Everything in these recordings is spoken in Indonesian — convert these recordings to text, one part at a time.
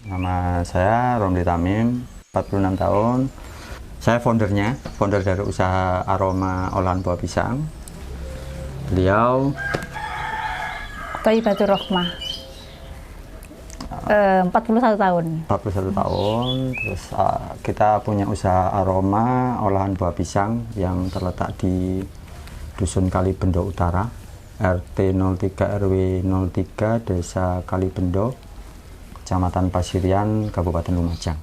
Nama saya Romli Tamim, 46 tahun. Saya founder dari usaha aroma olahan buah pisang. Beliau Thayyibatur Rohmah, 41 tahun. 41 tahun. Terus kita punya usaha aroma olahan buah pisang yang terletak di Dusun Kalibendo Utara, RT 03 RW 03, Desa Kalibendo, Kecamatan Pasirian, Kabupaten Lumajang.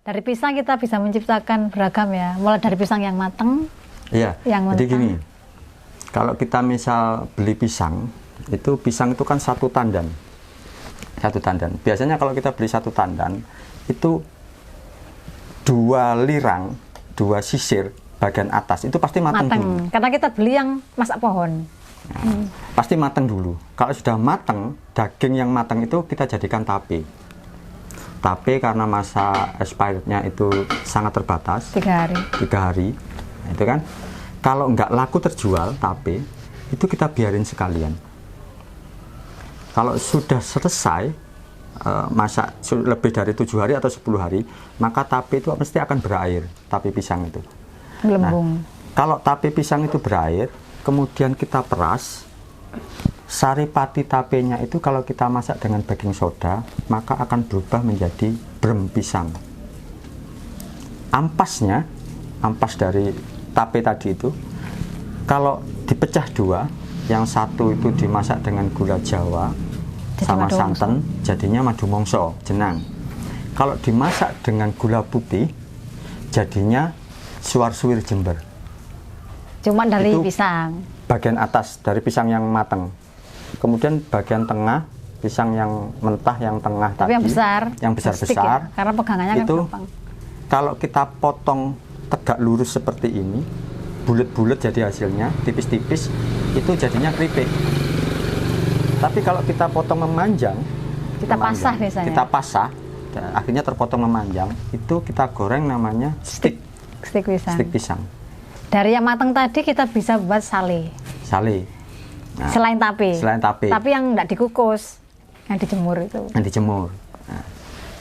Dari pisang kita bisa menciptakan beragam ya, mulai dari pisang yang matang. Iya, yang jadi mentah. gini, kalau kita misal beli pisang itu kan satu tandan. Biasanya kalau kita beli satu tandan, itu 2 lirang, 2 sisir, bagian atas, itu pasti matang dulu. Karena kita beli yang masak pohon. Nah, pasti matang dulu. Kalau sudah matang, daging yang matang itu kita jadikan tape. Tape karena masa expirednya itu sangat terbatas, 3 hari. 3 hari. Nah, itu kan, kalau nggak laku terjual tape, itu kita biarin sekalian. Kalau sudah selesai masak lebih dari 7 hari atau 10 hari, maka tape itu pasti akan berair, tape pisang itu. Gelembung. Nah, kalau tape pisang itu berair, kemudian kita peras, saripati tapenya itu kalau kita masak dengan baking soda, maka akan berubah menjadi brem pisang. Ampas dari tape tadi itu, kalau dipecah 2, yang satu itu dimasak dengan gula Jawa jadi sama madu santan, jadinya madu mongso, jenang. Kalau dimasak dengan gula putih, jadinya suar-suwir Jember. Cuma dari Itu pisang. bagian atas dari pisang yang matang. Kemudian bagian tengah, pisang yang mentah yang tengah Tapi tadi, yang besar, yang stick besar-besar, ya? Karena pegangannya itu kan gampang. kalau kita potong tegak lurus seperti ini, bulat-bulat jadi hasilnya, tipis-tipis, itu jadinya keripik. Tapi kalau kita potong memanjang, Pasah biasanya. kita pasah, dan akhirnya terpotong memanjang, itu kita goreng namanya stick pisang. Dari yang matang tadi kita bisa buat sale. Nah, Selain tape. Tapi yang enggak dikukus, yang dijemur itu. Yang dijemur. Nah,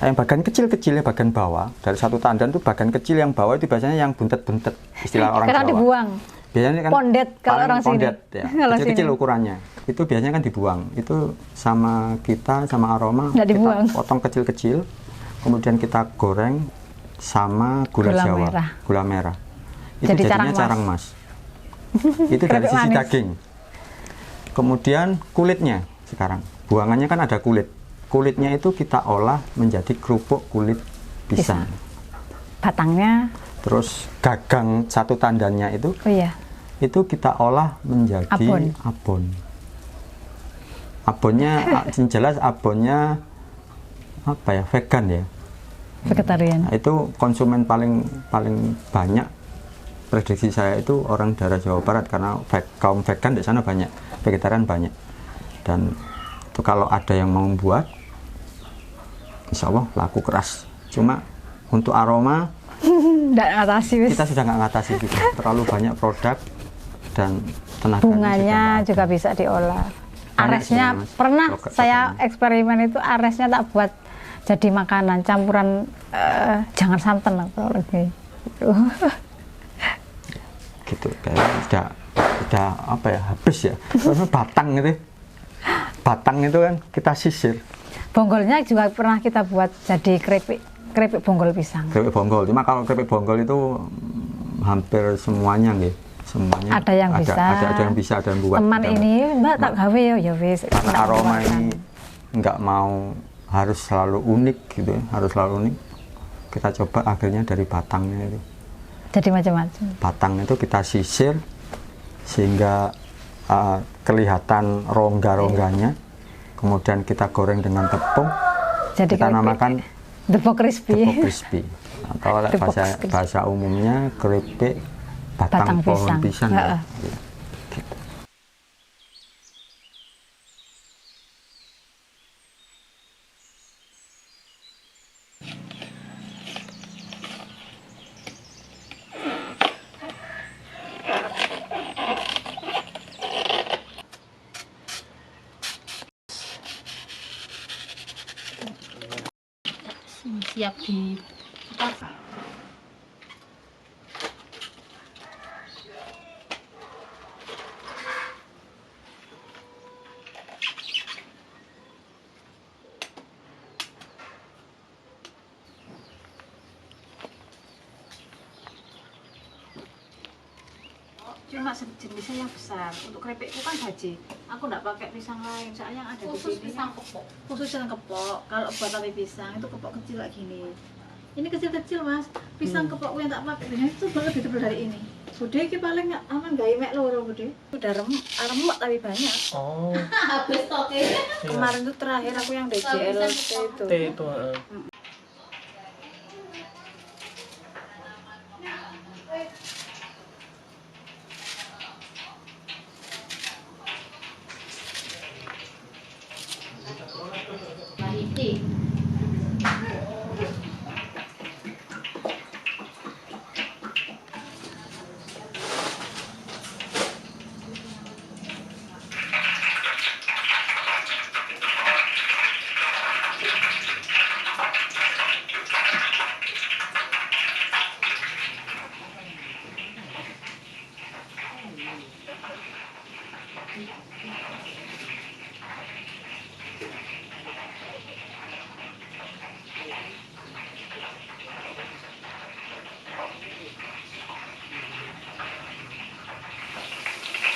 yang bagian kecil-kecilnya, bagian bawah, dari satu tandan itu bagian kecil yang bawah itu biasanya yang buntet-buntet, istilah orang Karena Jawa. dibuang. Biasanya kan pondet kalau orang pondet, sini. ya. Kecil-kecil ukurannya. Itu biasanya kan dibuang. Itu sama aroma Nggak dibuang. kita potong kecil-kecil, kemudian kita goreng sama gula Jawa, gula merah. Itu Jadi jadinya carang mas. Itu dari sisi manis. daging. Kemudian kulitnya sekarang, buangannya kan ada kulit. Kulitnya itu kita olah menjadi kerupuk kulit pisang. Batangnya. Terus gagang satu tandannya itu, itu kita olah menjadi abon. Abonnya, jelas abonnya apa ya, vegan ya. Vegetarian. Nah, itu konsumen paling banyak, prediksi saya itu orang daerah Jawa Barat, karena kaum vegan di sana banyak, vegetarian banyak. Dan itu kalau ada yang mau buat, insya Allah laku keras. Cuma untuk aroma kita sudah nggak ngatasi juga, terlalu banyak produk dan tenaga. Bunganya juga bisa diolah. Aresnya pernah saya eksperimen itu, aresnya tak buat jadi makanan campuran jangan santan atau lagi gitu. Kayak udah apa ya, habis ya. Karena batang itu kan kita sisir. Bonggolnya juga pernah kita buat jadi keripik bonggol pisang. Keripik bonggol, cuma kalau keripik bonggol itu hampir semuanya nih. Semuanya ada yang bisa, ada yang buat. Teman ini Mbak tak gawe ya wis. Karena aroma ini nggak mau harus selalu unik gitu ya, harus selalu unik. Kita coba akhirnya dari batangnya itu. Jadi macam-macam. Batang itu kita sisir sehingga kelihatan rongga-rongganya. Kemudian kita goreng dengan tepung. Jadi kita namakan tepung crispy. Atau bahasa umumnya keripik batang pohon pisang. Ya. siap di cuma jenisnya yang besar. Untuk keripikku kan gaji, aku nggak pakai pisang lain soalnya yang ada Khusus di sini pisang kepok. khusus pisang kepok. Kalau buat tapi pisang itu kepok kecil kayak gini, ini kecil-kecil mas. Pisang kepokku yang tak pakai biasanya itu lebih tebal dari ini. Bude ki paling nggak aman gak mek loro bude. Udah remuk tapi banyak. Oh. Habis toke. Kemarin tuh terakhir aku yang DJL itu. Itu.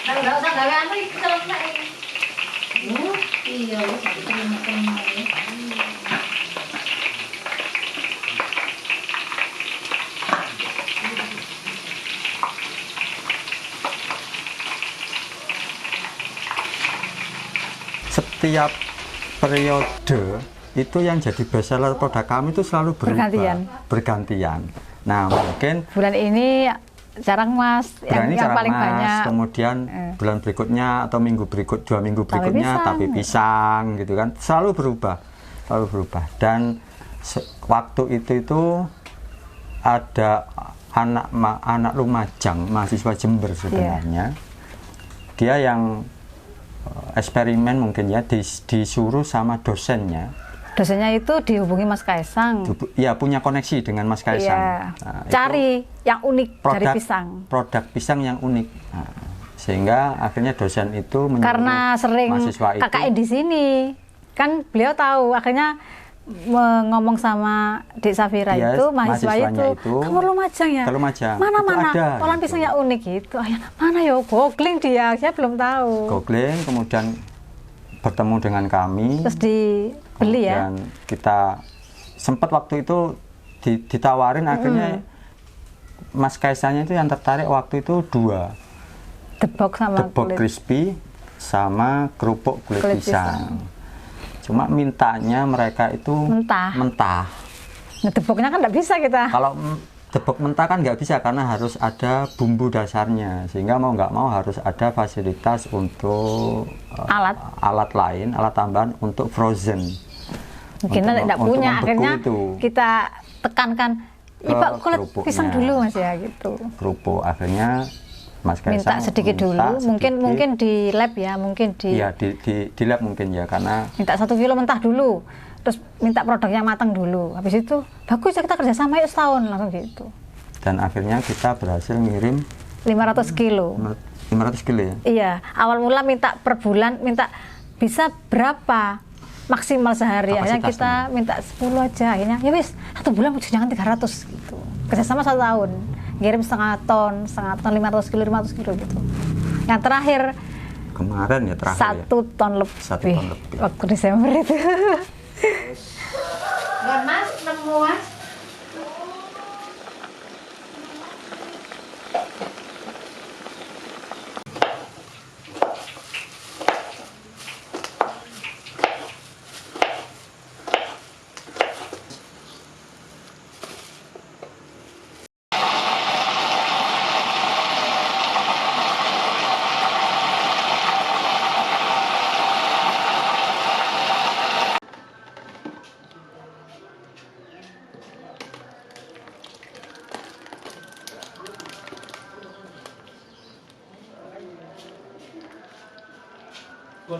Enggak usah gawe anu iki selesai. Iya, makan. Setiap periode itu yang jadi bestseller produk kami itu selalu berubah, bergantian. Nah mungkin bulan ini jarang mas, yang jarang paling mas, banyak. Kemudian bulan berikutnya atau minggu berikut, 2 minggu berikutnya tapi pisang gitu kan, selalu berubah. Dan waktu itu ada anak Lumajang, mahasiswa Jember sebenarnya, dia yang eksperimen mungkin ya, disuruh sama dosennya. Dosennya itu dihubungi Mas Kaisang. Ya, punya koneksi dengan Mas Kaisang. Iya. Nah, cari yang unik dari pisang. Produk pisang yang unik. Nah, sehingga akhirnya dosen itu menyuruh karena sering mahasiswa KKN di sini, kan beliau tahu, akhirnya ngomong sama Dek Safira itu, mahasiswa itu, kamu Lumajang ya? Lumajang. Mana olahan pisang yang unik gitu. Mana ya, googling dia, saya belum tahu. Googling, kemudian bertemu dengan kami. Terus dibeli ya? Dan kita sempat waktu itu ditawarin, akhirnya Mas Kaisangnya itu yang tertarik waktu itu 2. Debok sama Debok crispy sama kerupuk kulit pisang. Cuma mintanya mereka itu mentah. Nah, deboknya kan nggak bisa kita. Kalau debok mentah kan nggak bisa karena harus ada bumbu dasarnya, sehingga mau nggak mau harus ada fasilitas untuk alat lain, alat tambahan untuk frozen. Kita tidak punya, akhirnya kita tekankan, Pak kulit pisang dulu mas ya gitu. Kerupuk akhirnya Mas Kaisang minta sedikit dulu, mungkin di lab ya, mungkin di lab mungkin ya, karena minta 1 kilo mentah dulu, terus minta produknya matang dulu, habis itu bagus ya kita kerjasama yuk setahun, langsung gitu. Dan akhirnya kita berhasil ngirim 500 kilo. 500 kilo ya? Iya, awal mula minta per bulan, minta bisa berapa maksimal sehari, akhirnya kita minta 10 aja, akhirnya ya wis 1 bulan jangan 300 gitu, kerjasama 1 tahun. Ngirim setengah ton 500 kilo gitu. Yang terakhir kemarin ya, 1 ton lebih. 1 ton lebih. Waktu Desember itu. Mas, nemu mas.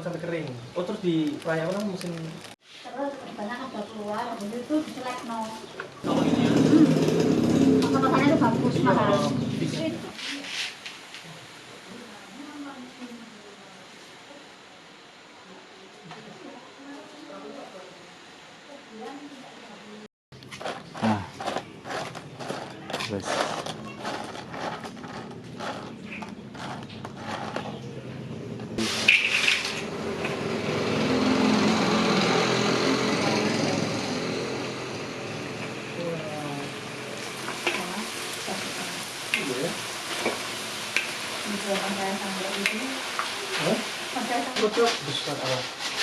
Sampai kering. Oh terus di perayaan mesin Terus banyak ada keluar, habis itu diselek no. Nah, terus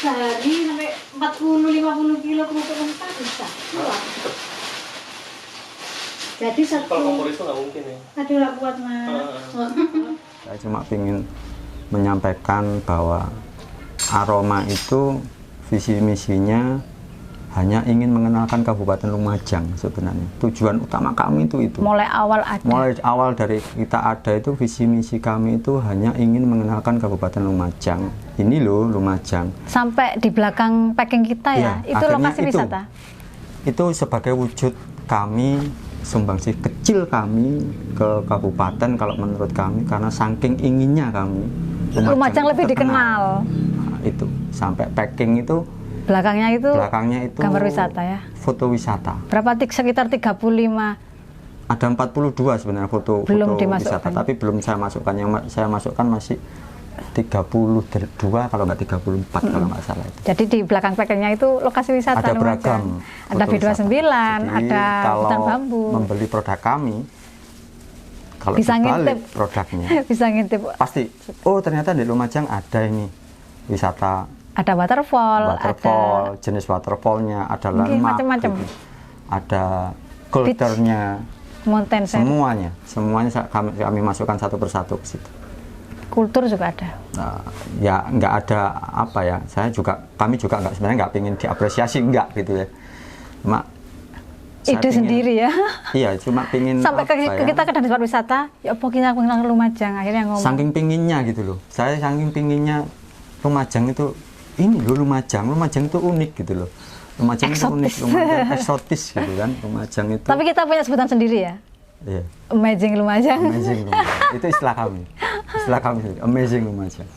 Sehari sampai 40-50 kilo kerupuk mentah bisa. Jadi satu. Kalau kompor itu nggak mungkin ya. Aduh, nggak kuat mas. saya cuma ingin menyampaikan bahwa aroma itu visi misinya hanya ingin mengenalkan Kabupaten Lumajang sebenarnya. Tujuan utama kami itu. Mulai awal ada. Mulai awal dari kita ada itu visi misi kami itu hanya ingin mengenalkan Kabupaten Lumajang. Ini loh Lumajang. Sampai di belakang packing kita ya, itu akhirnya lokasi wisata. Itu sebagai wujud kami, sumbangsih kecil kami ke kabupaten kalau menurut kami, karena saking inginnya kami Lumajang itu lebih terkenal. dikenal. Nah, itu sampai packing itu Belakangnya itu gambar wisata ya. Foto wisata. Berapa sekitar 35. Ada 42 sebenarnya foto Belum foto dimasukkan. wisata, tapi belum saya masukkan. Yang saya masukkan masih 32 kalau nggak 34 kalau nggak salah itu. Jadi di belakang packingnya itu lokasi wisata Ada Lumajang. beragam. Ada foto wisata. B29, Jadi, ada kalau hutan bambu. membeli produk kami, kalau Bisa dibalik ngintip. produknya Bisa ngintip. pasti, oh ternyata di Lumajang ada ini wisata Ada waterfall, jenis waterfallnya, ada Mungkin landmark, macam-macam. gitu. Ada kulturnya, ada mountain set. semuanya kami masukkan satu persatu ke situ. Kultur juga ada. Nah, ya nggak ada apa ya, kami juga nggak, sebenarnya nggak pengen diapresiasi, nggak gitu ya, cuma saya Ide sendiri ya. Iya, cuma pengen Sampai kita ke tempat wisata, ya apa kita mengenal Lumajang, akhirnya ngomong. saking pinginnya gitu loh, saya saking pinginnya Lumajang itu, ini loh Lumajang itu unik gitu loh. Lumajang itu unik, Lumajang eksotis gitu kan, Lumajang itu. Tapi kita punya sebutan sendiri ya. Iya. Amazing Lumajang. Amazing Lumajang. Itu istilah kami. Istilah kami, amazing Lumajang.